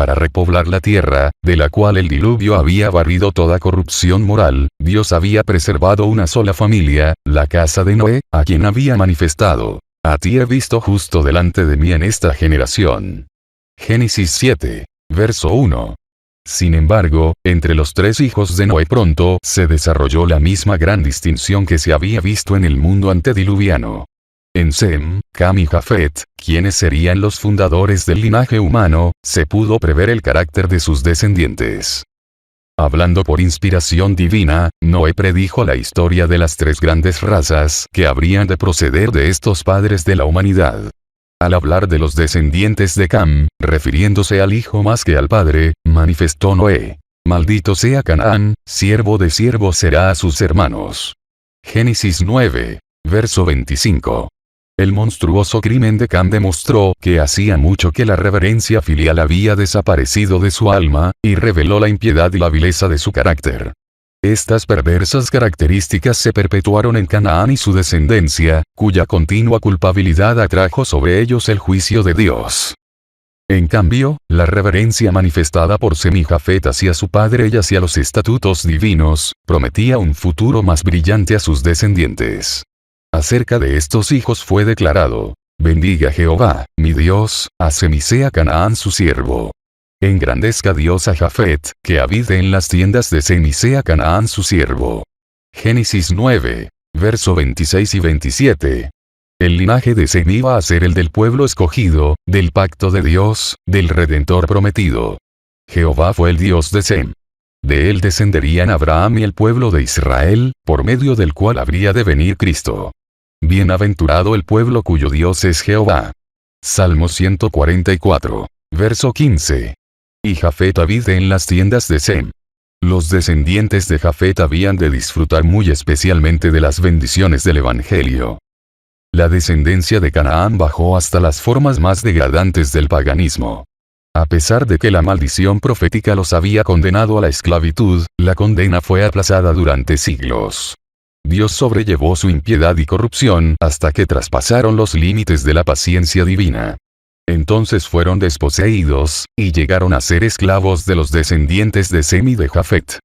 para repoblar la tierra, de la cual el diluvio había barrido toda corrupción moral, Dios había preservado una sola familia, la casa de Noé, a quien había manifestado: a ti he visto justo delante de mí en esta generación. Génesis 7, verso 1. Sin embargo, entre los tres hijos de Noé pronto se desarrolló la misma gran distinción que se había visto en el mundo antediluviano. En Sem, Cam y Jafet, quienes serían los fundadores del linaje humano, se pudo prever el carácter de sus descendientes. Hablando por inspiración divina, Noé predijo la historia de las tres grandes razas que habrían de proceder de estos padres de la humanidad. Al hablar de los descendientes de Cam, refiriéndose al hijo más que al padre, manifestó Noé: maldito sea Canaán, siervo de siervos será a sus hermanos. Génesis 9, verso 25. El monstruoso crimen de Cam demostró que hacía mucho que la reverencia filial había desaparecido de su alma, y reveló la impiedad y la vileza de su carácter. Estas perversas características se perpetuaron en Canaán y su descendencia, cuya continua culpabilidad atrajo sobre ellos el juicio de Dios. En cambio, la reverencia manifestada por Sem y Jafet hacia su padre y hacia los estatutos divinos, prometía un futuro más brillante a sus descendientes. Acerca de estos hijos fue declarado: bendiga Jehová, mi Dios, a Sem y sea Canaán su siervo. Engrandezca Dios a Jafet, que habite en las tiendas de Sem y sea Canaán su siervo. Génesis 9, verso 26 y 27. El linaje de Sem iba a ser el del pueblo escogido, del pacto de Dios, del Redentor prometido. Jehová fue el Dios de Sem. De él descenderían Abraham y el pueblo de Israel, por medio del cual habría de venir Cristo. Bienaventurado el pueblo cuyo Dios es Jehová. Salmo 144, verso 15. Y Jafet habite en las tiendas de Sem. Los descendientes de Jafet habían de disfrutar muy especialmente de las bendiciones del Evangelio. La descendencia de Canaán bajó hasta las formas más degradantes del paganismo. A pesar de que la maldición profética los había condenado a la esclavitud, la condena fue aplazada durante siglos. Dios sobrellevó su impiedad y corrupción hasta que traspasaron los límites de la paciencia divina. Entonces fueron desposeídos, y llegaron a ser esclavos de los descendientes de Sem y de Jafet.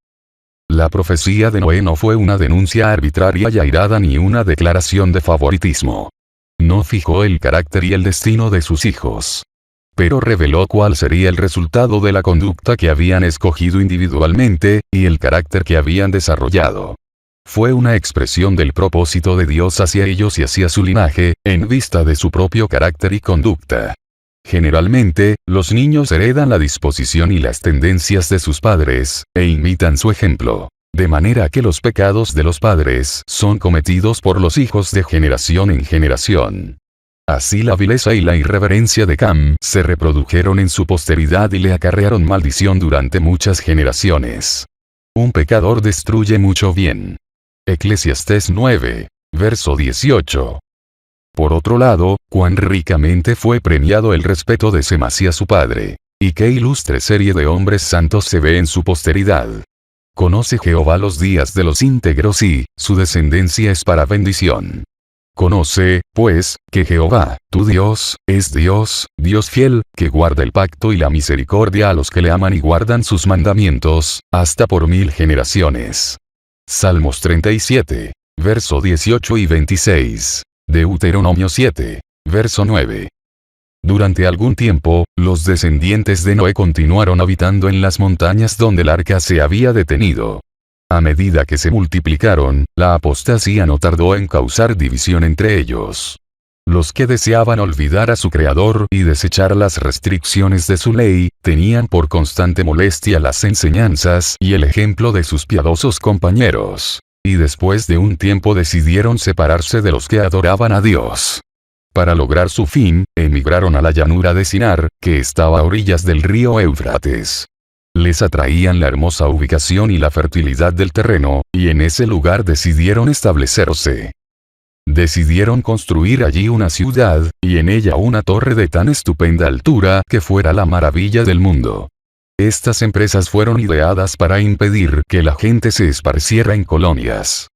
La profecía de Noé no fue una denuncia arbitraria y airada ni una declaración de favoritismo. No fijó el carácter y el destino de sus hijos. Pero reveló cuál sería el resultado de la conducta que habían escogido individualmente, y el carácter que habían desarrollado. Fue una expresión del propósito de Dios hacia ellos y hacia su linaje, en vista de su propio carácter y conducta. Generalmente, los niños heredan la disposición y las tendencias de sus padres, e imitan su ejemplo. De manera que los pecados de los padres son cometidos por los hijos de generación en generación. Así la vileza y la irreverencia de Cam se reprodujeron en su posteridad y le acarrearon maldición durante muchas generaciones. Un pecador destruye mucho bien. Eclesiastés 9, verso 18. Por otro lado, cuán ricamente fue premiado el respeto de Sem hacia su padre. Y qué ilustre serie de hombres santos se ve en su posteridad. Conoce Jehová los días de los íntegros y, su descendencia es para bendición. Conoce, pues, que Jehová, tu Dios, es Dios, Dios fiel, que guarda el pacto y la misericordia a los que le aman y guardan sus mandamientos, hasta por 1000 generaciones. Salmos 37, verso 18 y 26. Deuteronomio 7, verso 9. Durante algún tiempo, los descendientes de Noé continuaron habitando en las montañas donde el arca se había detenido. A medida que se multiplicaron, la apostasía no tardó en causar división entre ellos. Los que deseaban olvidar a su Creador y desechar las restricciones de su ley, tenían por constante molestia las enseñanzas y el ejemplo de sus piadosos compañeros. Y después de un tiempo decidieron separarse de los que adoraban a Dios. Para lograr su fin, emigraron a la llanura de Sinar, que estaba a orillas del río Éufrates. Les atraían la hermosa ubicación y la fertilidad del terreno, y en ese lugar decidieron establecerse. Decidieron construir allí una ciudad, y en ella una torre de tan estupenda altura que fuera la maravilla del mundo. Estas empresas fueron ideadas para impedir que la gente se esparciera en colonias.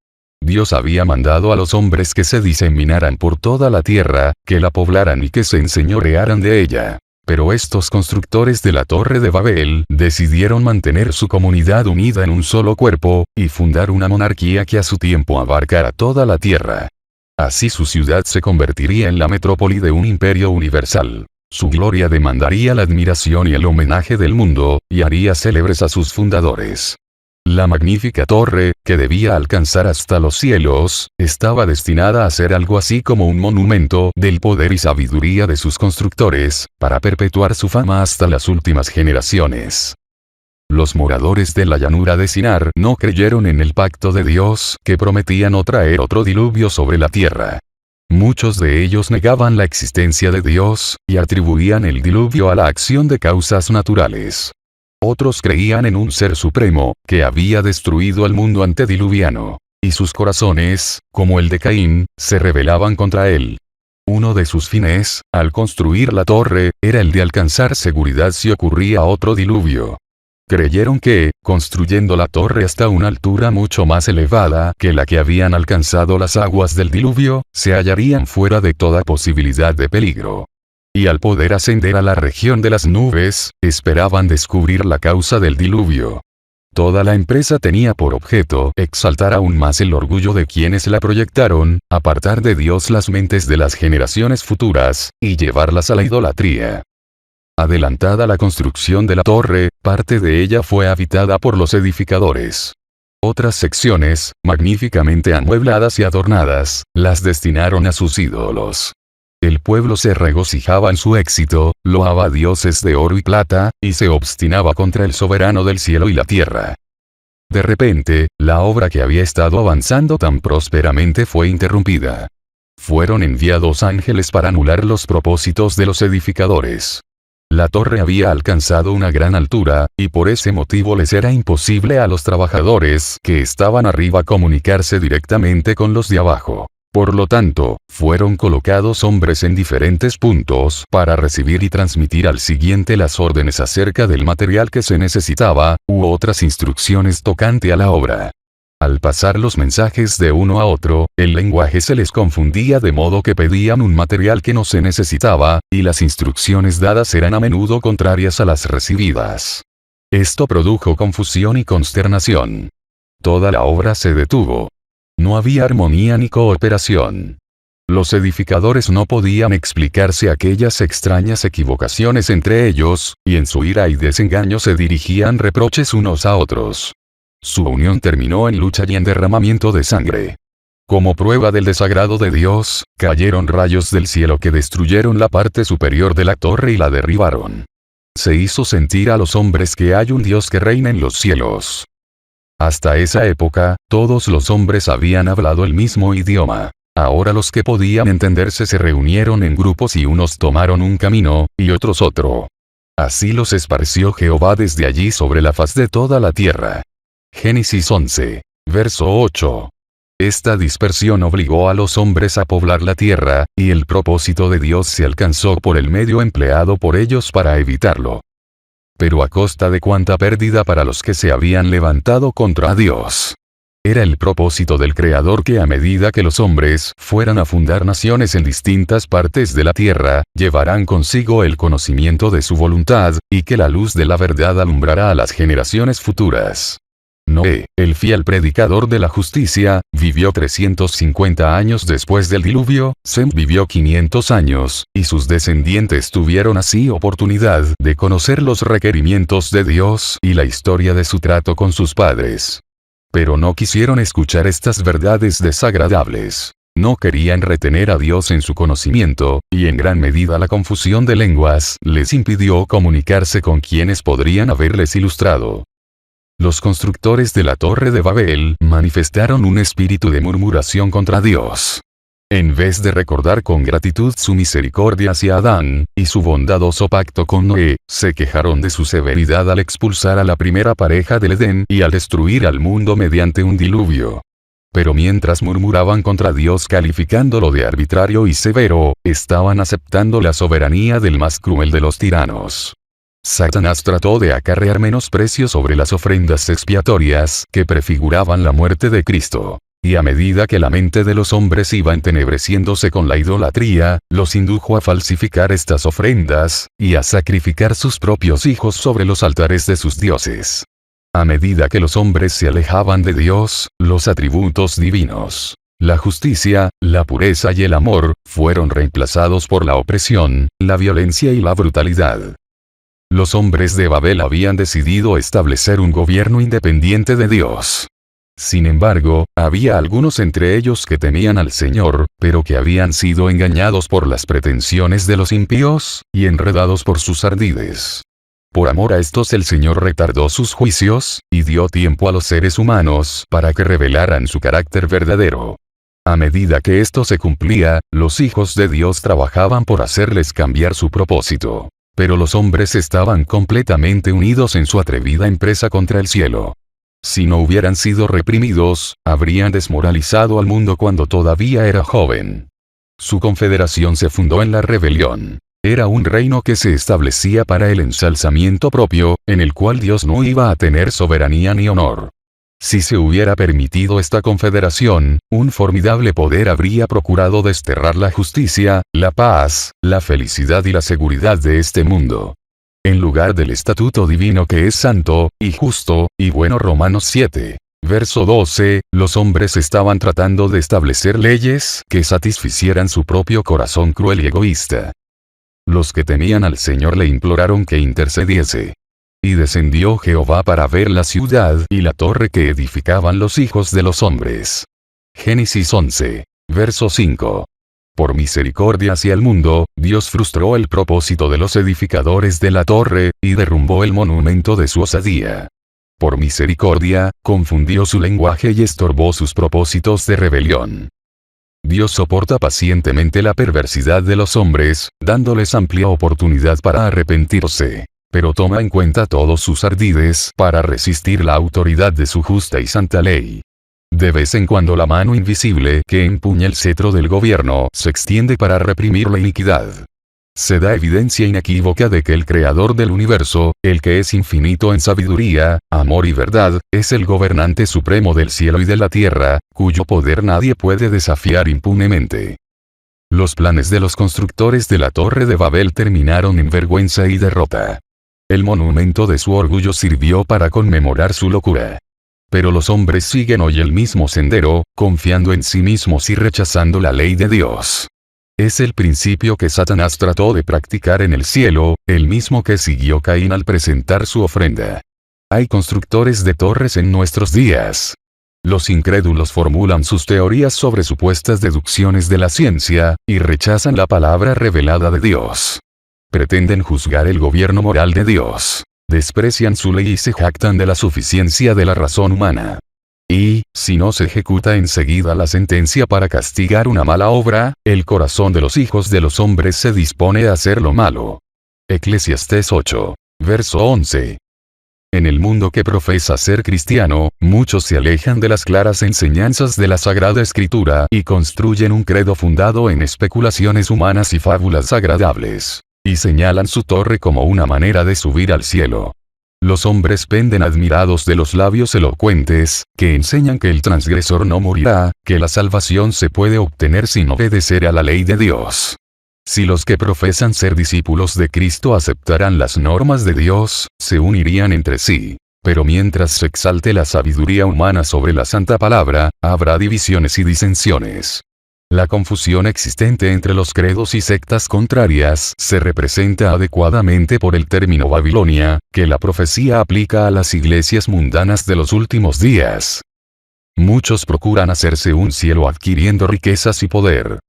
Dios había mandado a los hombres que se diseminaran por toda la tierra, que la poblaran y que se enseñorearan de ella. Pero estos constructores de la Torre de Babel decidieron mantener su comunidad unida en un solo cuerpo, y fundar una monarquía que a su tiempo abarcara toda la tierra. Así su ciudad se convertiría en la metrópoli de un imperio universal. Su gloria demandaría la admiración y el homenaje del mundo, y haría célebres a sus fundadores. La magnífica torre, que debía alcanzar hasta los cielos, estaba destinada a ser algo así como un monumento del poder y sabiduría de sus constructores, para perpetuar su fama hasta las últimas generaciones. Los moradores de la llanura de Sinar no creyeron en el pacto de Dios que prometía no traer otro diluvio sobre la tierra. Muchos de ellos negaban la existencia de Dios, y atribuían el diluvio a la acción de causas naturales. Otros creían en un ser supremo, que había destruido al mundo antediluviano. Y sus corazones, como el de Caín, se rebelaban contra él. Uno de sus fines, al construir la torre, era el de alcanzar seguridad si ocurría otro diluvio. Creyeron que, construyendo la torre hasta una altura mucho más elevada que la que habían alcanzado las aguas del diluvio, se hallarían fuera de toda posibilidad de peligro. Y al poder ascender a la región de las nubes, esperaban descubrir la causa del diluvio. Toda la empresa tenía por objeto exaltar aún más el orgullo de quienes la proyectaron, apartar de Dios las mentes de las generaciones futuras, y llevarlas a la idolatría. Adelantada la construcción de la torre, parte de ella fue habitada por los edificadores. Otras secciones, magníficamente amuebladas y adornadas, las destinaron a sus ídolos. El pueblo se regocijaba en su éxito, loaba a dioses de oro y plata, y se obstinaba contra el soberano del cielo y la tierra. De repente, la obra que había estado avanzando tan prósperamente fue interrumpida. Fueron enviados ángeles para anular los propósitos de los edificadores. La torre había alcanzado una gran altura, y por ese motivo les era imposible a los trabajadores que estaban arriba comunicarse directamente con los de abajo. Por lo tanto, fueron colocados hombres en diferentes puntos para recibir y transmitir al siguiente las órdenes acerca del material que se necesitaba, u otras instrucciones tocante a la obra. Al pasar los mensajes de uno a otro, el lenguaje se les confundía de modo que pedían un material que no se necesitaba, y las instrucciones dadas eran a menudo contrarias a las recibidas. Esto produjo confusión y consternación. Toda la obra se detuvo. No había armonía ni cooperación. Los edificadores no podían explicarse aquellas extrañas equivocaciones entre ellos, y en su ira y desengaño se dirigían reproches unos a otros. Su unión terminó en lucha y en derramamiento de sangre. Como prueba del desagrado de Dios, cayeron rayos del cielo que destruyeron la parte superior de la torre y la derribaron. Se hizo sentir a los hombres que hay un Dios que reina en los cielos. Hasta esa época, todos los hombres habían hablado el mismo idioma. Ahora los que podían entenderse se reunieron en grupos y unos tomaron un camino, y otros otro. Así los esparció Jehová desde allí sobre la faz de toda la tierra. Génesis 11. Verso 8. Esta dispersión obligó a los hombres a poblar la tierra, y el propósito de Dios se alcanzó por el medio empleado por ellos para evitarlo. Pero a costa de cuánta pérdida para los que se habían levantado contra Dios. Era el propósito del Creador que a medida que los hombres fueran a fundar naciones en distintas partes de la tierra, llevarán consigo el conocimiento de su voluntad, y que la luz de la verdad alumbrará a las generaciones futuras. Noé, el fiel predicador de la justicia, vivió 350 años después del diluvio, Sem vivió 500 años, y sus descendientes tuvieron así oportunidad de conocer los requerimientos de Dios y la historia de su trato con sus padres. Pero no quisieron escuchar estas verdades desagradables. No querían retener a Dios en su conocimiento, y en gran medida la confusión de lenguas les impidió comunicarse con quienes podrían haberles ilustrado. Los constructores de la Torre de Babel manifestaron un espíritu de murmuración contra Dios. En vez de recordar con gratitud su misericordia hacia Adán, y su bondadoso pacto con Noé, se quejaron de su severidad al expulsar a la primera pareja del Edén y al destruir al mundo mediante un diluvio. Pero mientras murmuraban contra Dios calificándolo de arbitrario y severo, estaban aceptando la soberanía del más cruel de los tiranos. Satanás trató de acarrear menosprecio sobre las ofrendas expiatorias que prefiguraban la muerte de Cristo. Y a medida que la mente de los hombres iba entenebreciéndose con la idolatría, los indujo a falsificar estas ofrendas, y a sacrificar sus propios hijos sobre los altares de sus dioses. A medida que los hombres se alejaban de Dios, los atributos divinos, la justicia, la pureza y el amor, fueron reemplazados por la opresión, la violencia y la brutalidad. Los hombres de Babel habían decidido establecer un gobierno independiente de Dios. Sin embargo, había algunos entre ellos que temían al Señor, pero que habían sido engañados por las pretensiones de los impíos, y enredados por sus ardides. Por amor a estos el Señor retardó sus juicios, y dio tiempo a los seres humanos para que revelaran su carácter verdadero. A medida que esto se cumplía, los hijos de Dios trabajaban por hacerles cambiar su propósito. Pero los hombres estaban completamente unidos en su atrevida empresa contra el cielo. Si no hubieran sido reprimidos, habrían desmoralizado al mundo cuando todavía era joven. Su confederación se fundó en la rebelión. Era un reino que se establecía para el ensalzamiento propio, en el cual Dios no iba a tener soberanía ni honor. Si se hubiera permitido esta confederación, un formidable poder habría procurado desterrar la justicia, la paz, la felicidad y la seguridad de este mundo. En lugar del estatuto divino que es santo, y justo, y bueno. Romanos 7, verso 12, los hombres estaban tratando de establecer leyes que satisficieran su propio corazón cruel y egoísta. Los que temían al Señor le imploraron que intercediese. Y descendió Jehová para ver la ciudad y la torre que edificaban los hijos de los hombres. Génesis 11, verso 5. Por misericordia hacia el mundo, Dios frustró el propósito de los edificadores de la torre, y derrumbó el monumento de su osadía. Por misericordia, confundió su lenguaje y estorbó sus propósitos de rebelión. Dios soporta pacientemente la perversidad de los hombres, dándoles amplia oportunidad para arrepentirse. Pero toma en cuenta todos sus ardides para resistir la autoridad de su justa y santa ley. De vez en cuando la mano invisible que empuña el cetro del gobierno se extiende para reprimir la iniquidad. Se da evidencia inequívoca de que el Creador del universo, el que es infinito en sabiduría, amor y verdad, es el gobernante supremo del cielo y de la tierra, cuyo poder nadie puede desafiar impunemente. Los planes de los constructores de la Torre de Babel terminaron en vergüenza y derrota. El monumento de su orgullo sirvió para conmemorar su locura. Pero los hombres siguen hoy el mismo sendero, confiando en sí mismos y rechazando la ley de Dios. Es el principio que Satanás trató de practicar en el cielo, el mismo que siguió Caín al presentar su ofrenda. Hay constructores de torres en nuestros días. Los incrédulos formulan sus teorías sobre supuestas deducciones de la ciencia, y rechazan la palabra revelada de Dios. Pretenden juzgar el gobierno moral de Dios. Desprecian su ley y se jactan de la suficiencia de la razón humana. Y, si no se ejecuta enseguida la sentencia para castigar una mala obra, el corazón de los hijos de los hombres se dispone a hacer lo malo. Eclesiastés 8, verso 11. En el mundo que profesa ser cristiano, muchos se alejan de las claras enseñanzas de la Sagrada Escritura y construyen un credo fundado en especulaciones humanas y fábulas agradables. Y señalan su torre como una manera de subir al cielo. Los hombres penden admirados de los labios elocuentes, que enseñan que el transgresor no morirá, que la salvación se puede obtener sin obedecer a la ley de Dios. Si los que profesan ser discípulos de Cristo aceptaran las normas de Dios, se unirían entre sí. Pero mientras se exalte la sabiduría humana sobre la santa palabra, habrá divisiones y disensiones. La confusión existente entre los credos y sectas contrarias se representa adecuadamente por el término Babilonia, que la profecía aplica a las iglesias mundanas de los últimos días. Muchos procuran hacerse un cielo adquiriendo riquezas y poder.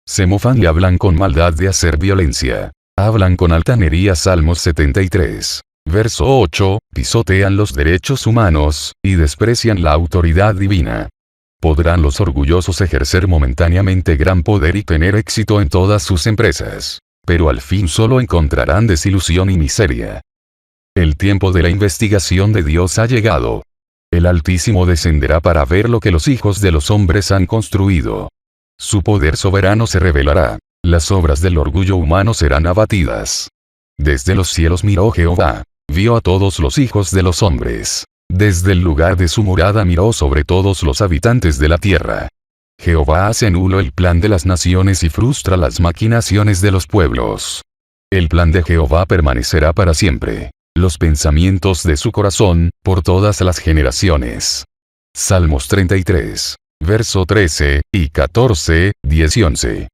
Se mofan y hablan con maldad de hacer violencia. Hablan con altanería. Salmos 73. Verso 8, pisotean los derechos humanos, y desprecian la autoridad divina. Podrán los orgullosos ejercer momentáneamente gran poder y tener éxito en todas sus empresas. Pero al fin solo encontrarán desilusión y miseria. El tiempo de la investigación de Dios ha llegado. El Altísimo descenderá para ver lo que los hijos de los hombres han construido. Su poder soberano se revelará. Las obras del orgullo humano serán abatidas. Desde los cielos miró Jehová. Vio a todos los hijos de los hombres. Desde el lugar de su morada miró sobre todos los habitantes de la tierra. Jehová hace nulo el plan de las naciones y frustra las maquinaciones de los pueblos. El plan de Jehová permanecerá para siempre. Los pensamientos de su corazón, por todas las generaciones. Salmos 33. Verso 13, y 14, 10 y 11.